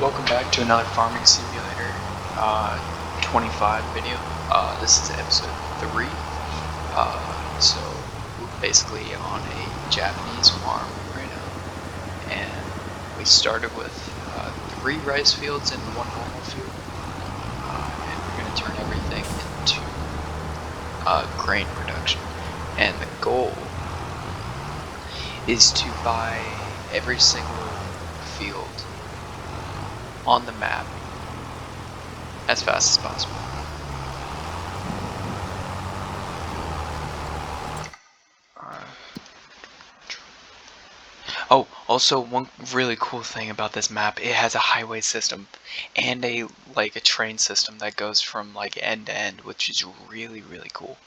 Welcome back to another Farming Simulator 25 video. This is episode 3. So we're basically on a Japanese farm right now. And we started with 3 rice fields and 1 normal field. And we're going to turn everything into grain production. And the goal is to buy every single field on the map as fast as possible. Oh, also one really cool thing about this map, it has a highway system and a train system that goes from end to end, which is really cool.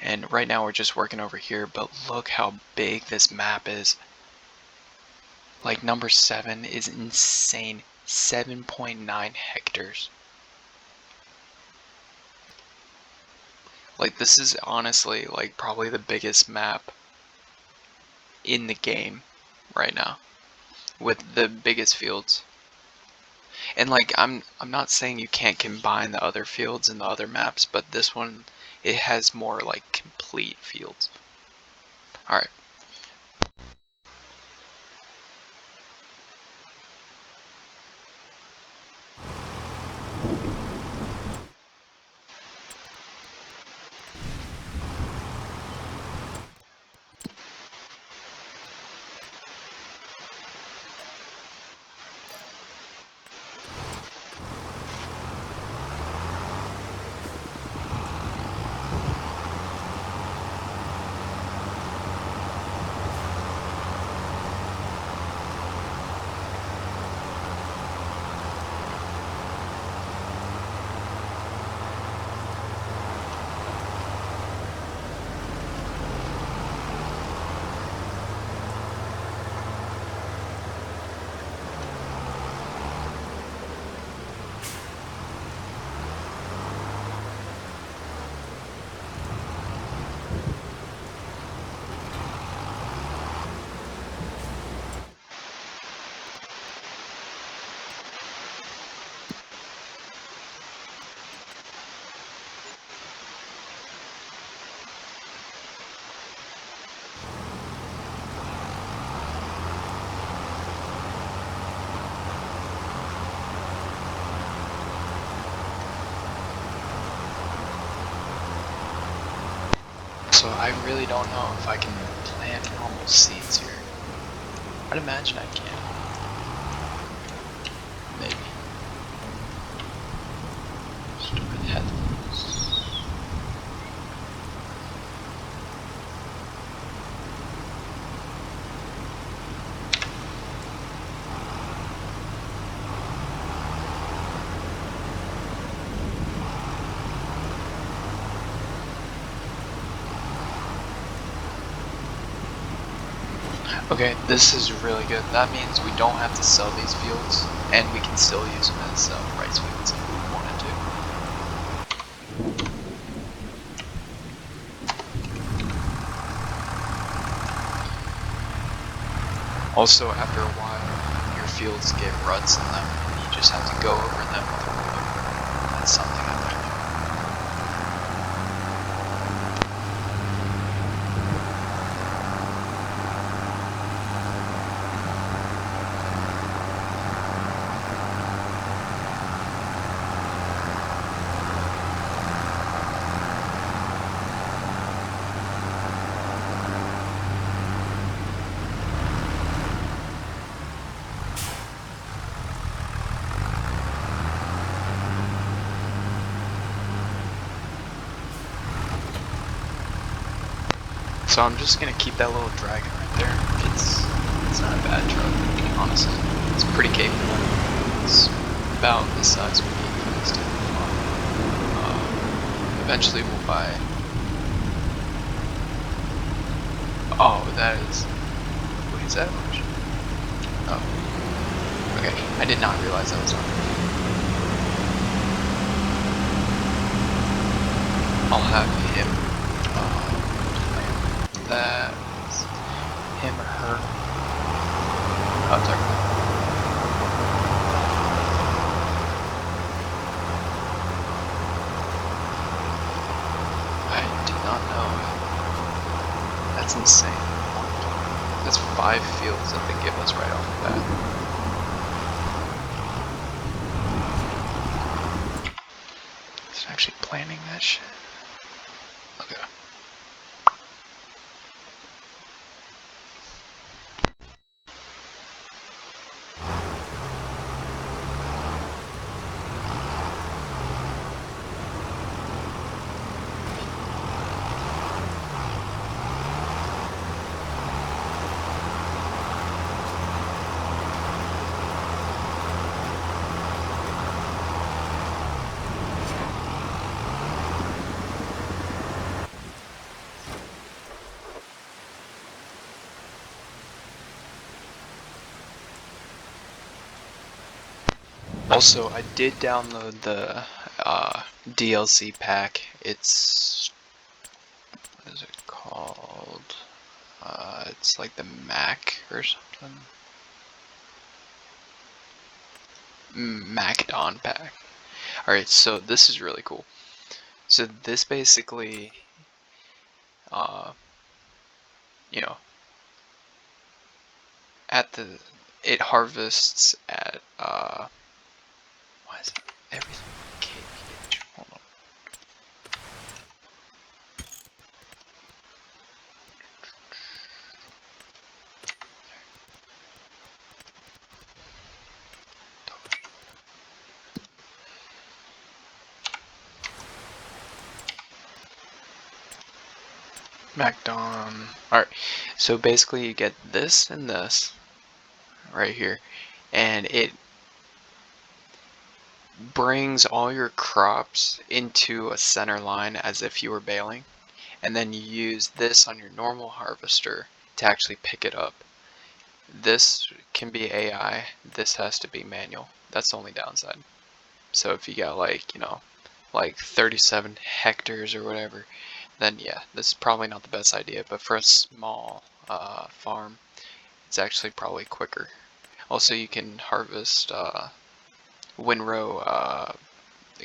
And right now we're just working over here, but look how big this map is. Like number 7 is insane. 7.9 hectares. Like, this is honestly probably the biggest map in the game right now, with the biggest fields. And I'm not saying you can't combine the other fields and the other maps, but this one, it has more complete fields. All right. So I really don't know if I can plant normal seeds here. I'd imagine I can. Maybe. Stupid headphones. Okay, this is really good. That means we don't have to sell these fields, and we can still use them as rice fields if we wanted to. Also, after a while, your fields get ruts in them, and you just have to go over them with a ruler. That's something I learned. So I'm just gonna keep that little dragon right there. It's not a bad truck, honestly. It's pretty capable. It's about the size we need for this type of farm. Eventually we'll buy. Oh, that is. Wait, is that much? Oh. Okay, I did not realize that was on. I'll have him. That's him or her. Oh, sorry. That's 5 fields that they give us right off the bat. It's actually planning that shit. Okay. Also, I did download the DLC pack. It's, what is it called? It's like the Mac or something. MacDon pack. Alright, so this is really cool. So this basically, you know, it harvests at, why is it everything kph? Hold on. MacDon. Alright, so basically you get this and this right here, and it brings all your crops into a center line as if you were baling, and then you use this on your normal harvester to actually pick it up. This can be AI, this has to be manual. That's the only downside. So if you got like, you know, like 37 hectares or whatever, then yeah, this is probably not the best idea, but for a small farm, it's actually probably quicker. Also, you can harvest windrow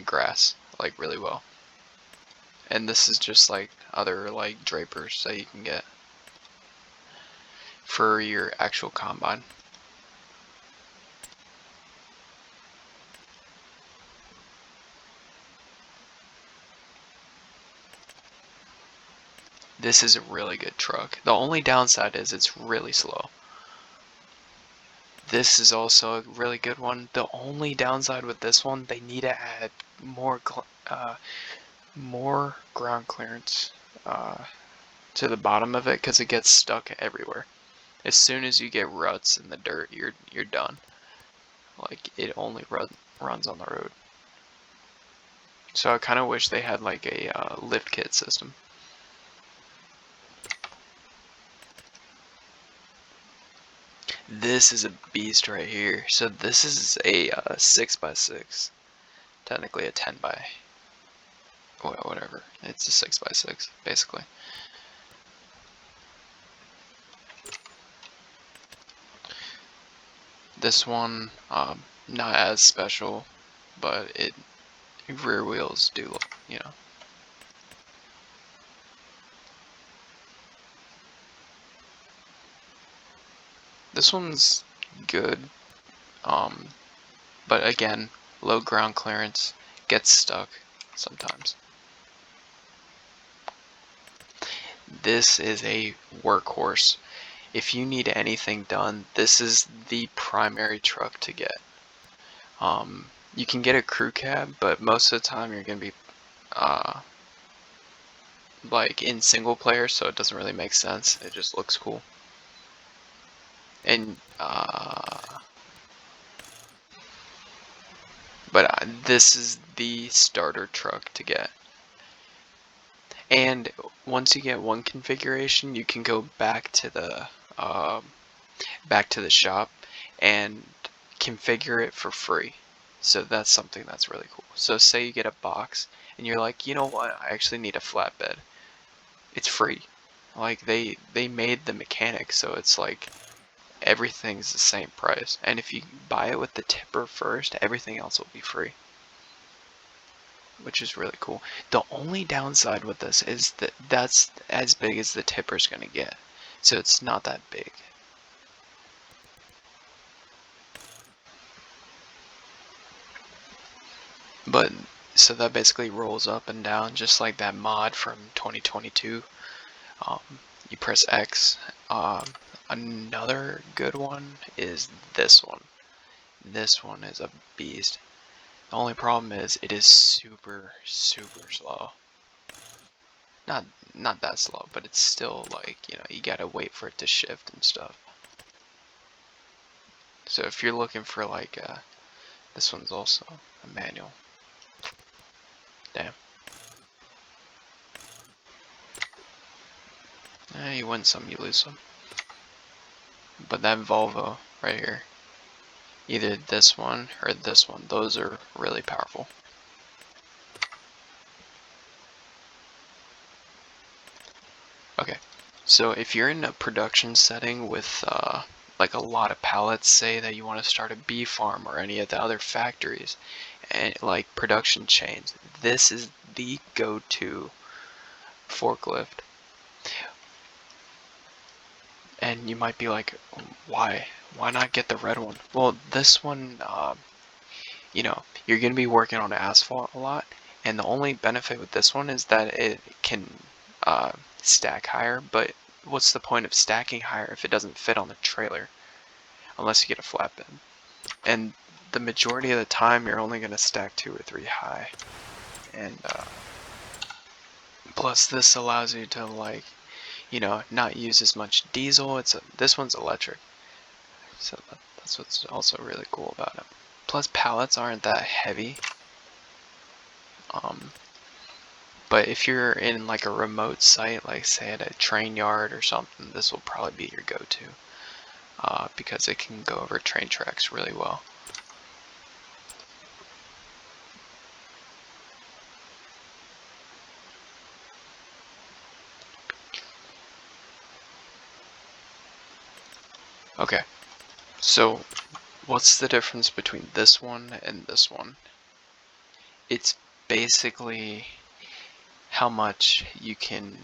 grass like really well. And this is just like other like drapers that you can get for your actual combine. This is a really good truck. The only downside is it's really slow. This is also a really good one. The only downside with this one, they need to add more ground clearance to the bottom of it because it gets stuck everywhere. As soon as you get ruts in the dirt, you're done. Like it only runs on the road. So I kind of wish they had like a lift kit system. This is a beast right here. So this is a 6x6, technically a 10 by, well, whatever. It's a 6x6 basically. This one, not as special, but it rear wheels do, you know. This one's good, but again, low ground clearance, gets stuck sometimes. This is a workhorse. If you need anything done, this is the primary truck to get. You can get a crew cab, but most of the time you're gonna be like in single player, so it doesn't really make sense. It just looks cool. And but this is the starter truck to get. And once you get one configuration, you can go back to the shop and configure it for free. So that's something that's really cool. So say you get a box and you're like, you know what, I actually need a flatbed. It's free. Like they made the mechanics so it's like everything's the same price. And if you buy it with the tipper first, everything else will be free. Which is really cool. The only downside with this is that that's as big as the tipper's gonna get. So it's not that big. But so that basically rolls up and down just like that mod from 2022. You press X. Another good one is this one. This one is a beast. The only problem is it is super slow. Not that slow, but it's still like, you know, you gotta wait for it to shift and stuff. So if you're looking for like this one's also a manual. Damn. You win some, you lose some. But that Volvo right here, either this one or this one, those are really powerful. Okay, so if you're in a production setting with like a lot of pallets, say that you want to start a bee farm or any of the other factories, and like production chains, this is the go-to forklift. And you might be like, why not get the red one? Well, this one, you know, you're gonna be working on asphalt a lot, and the only benefit with this one is that it can stack higher. But what's the point of stacking higher if it doesn't fit on the trailer, unless you get a flatbed? And the majority of the time, you're only gonna stack 2 or 3 high, and plus this allows you to, like, you know, not use as much diesel. This one's electric, so that's what's also really cool about it. Plus pallets aren't that heavy. But if you're in like a remote site, like say at a train yard or something, this will probably be your go-to because it can go over train tracks really well. Okay, so what's the difference between this one and this one? It's basically how much you can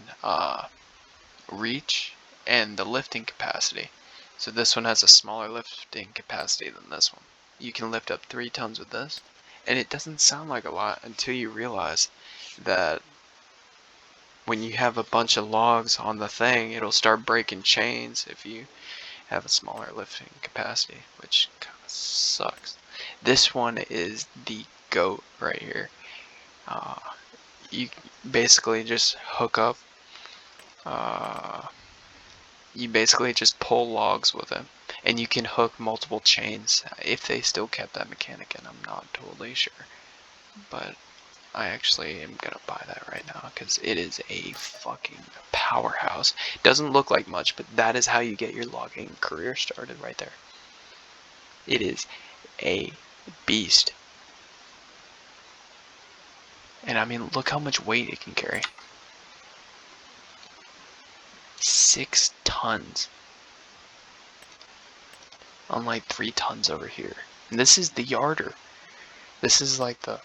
reach and the lifting capacity. So this one has a smaller lifting capacity than this one. You can lift up 3 tons with this, and it doesn't sound like a lot until you realize that when you have a bunch of logs on the thing, it'll start breaking chains if you have a smaller lifting capacity, which kind of sucks. This one is the GOAT right here. You basically just hook up, you basically just pull logs with it, and you can hook multiple chains if they still kept that mechanic, and I'm not totally sure, but I actually am gonna buy that right now because it is a fucking powerhouse. Doesn't look like much, but that is how you get your logging career started right there. It is a beast. And I mean, look how much weight it can carry. 6 tons. Unlike 3 tons over here. And this is the yarder. This is like the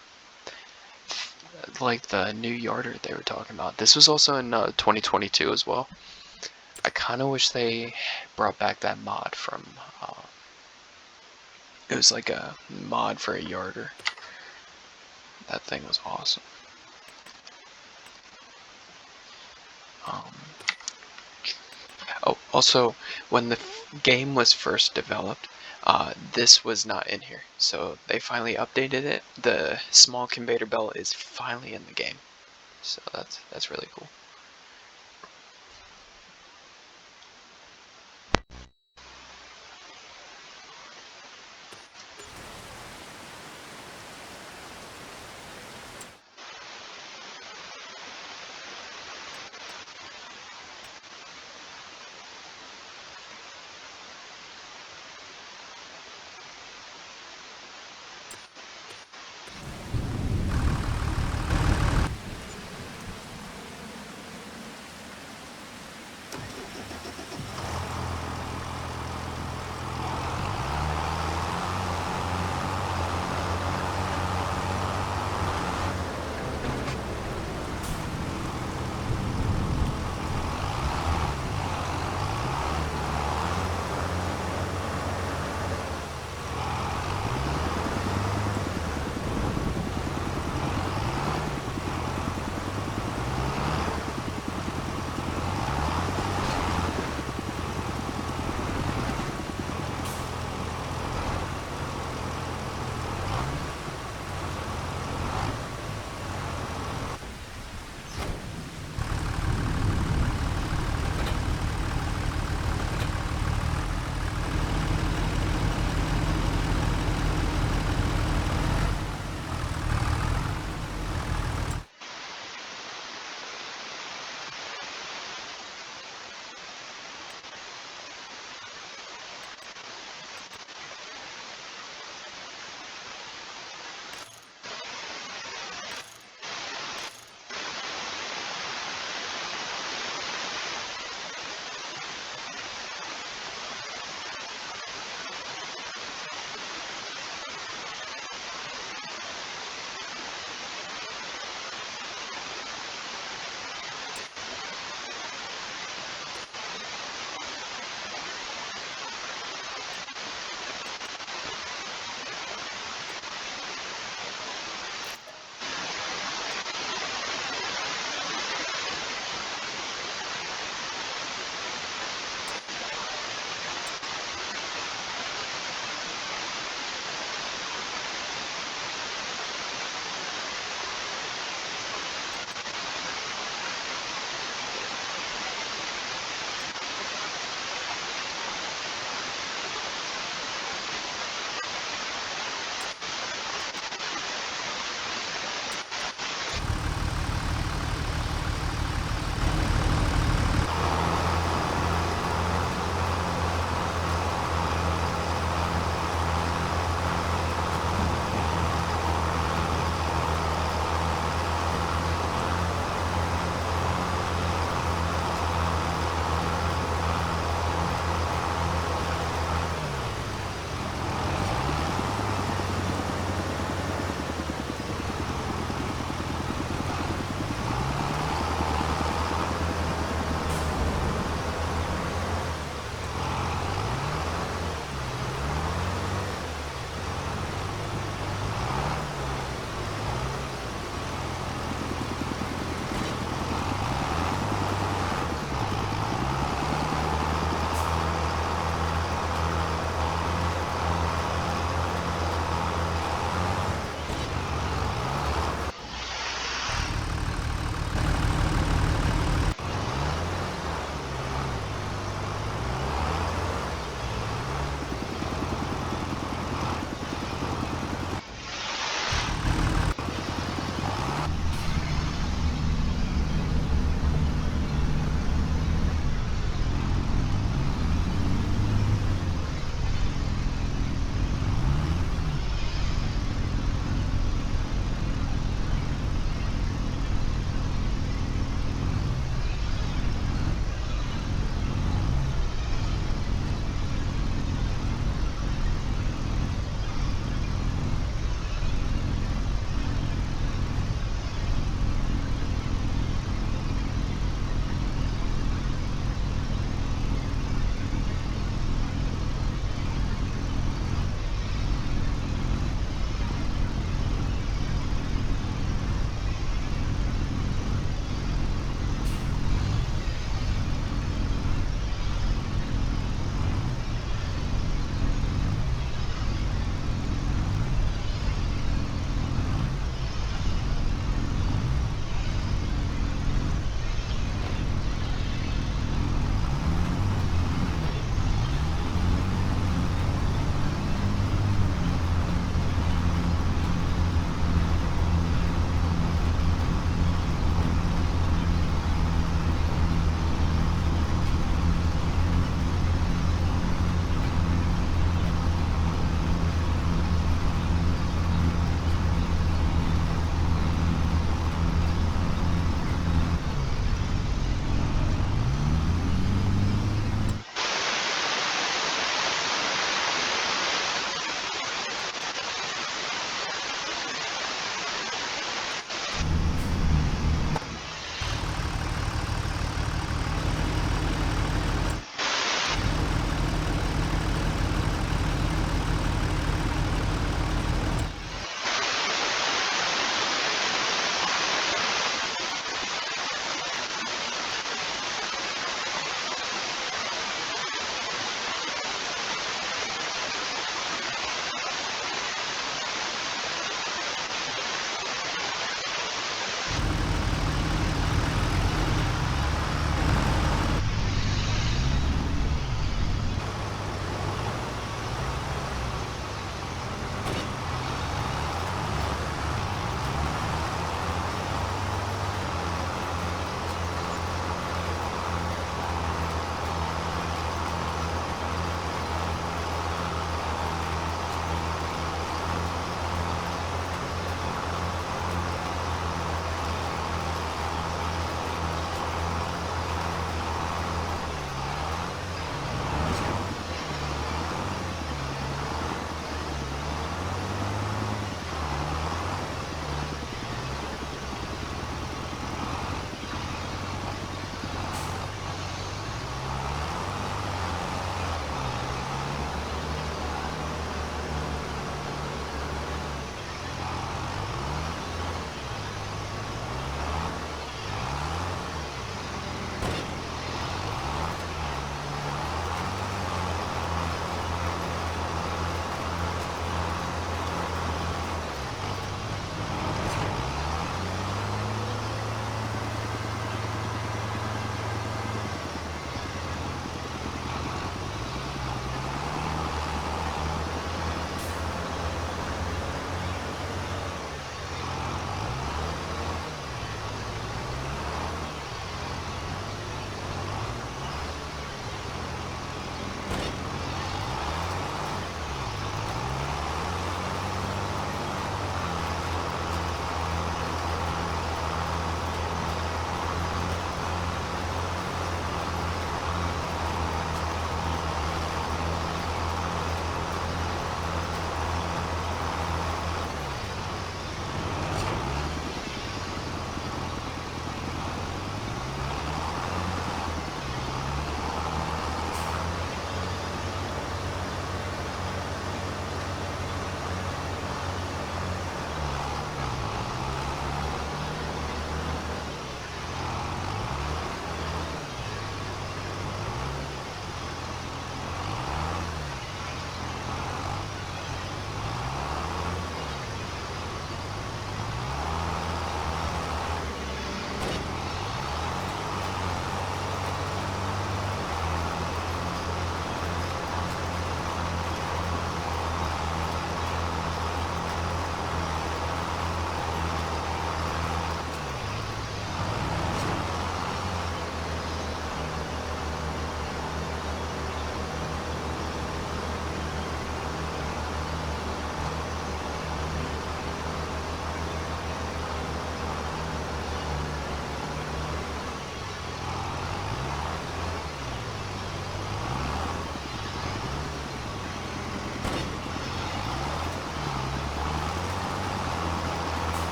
new yarder they were talking about. This was also in 2022 as well. I kind of wish they brought back that mod from, it was like a mod for a yarder. That thing was awesome. Oh, also, when the game was first developed, this was not in here. So they finally updated it. The small conveyor belt is finally in the game. So that's really cool.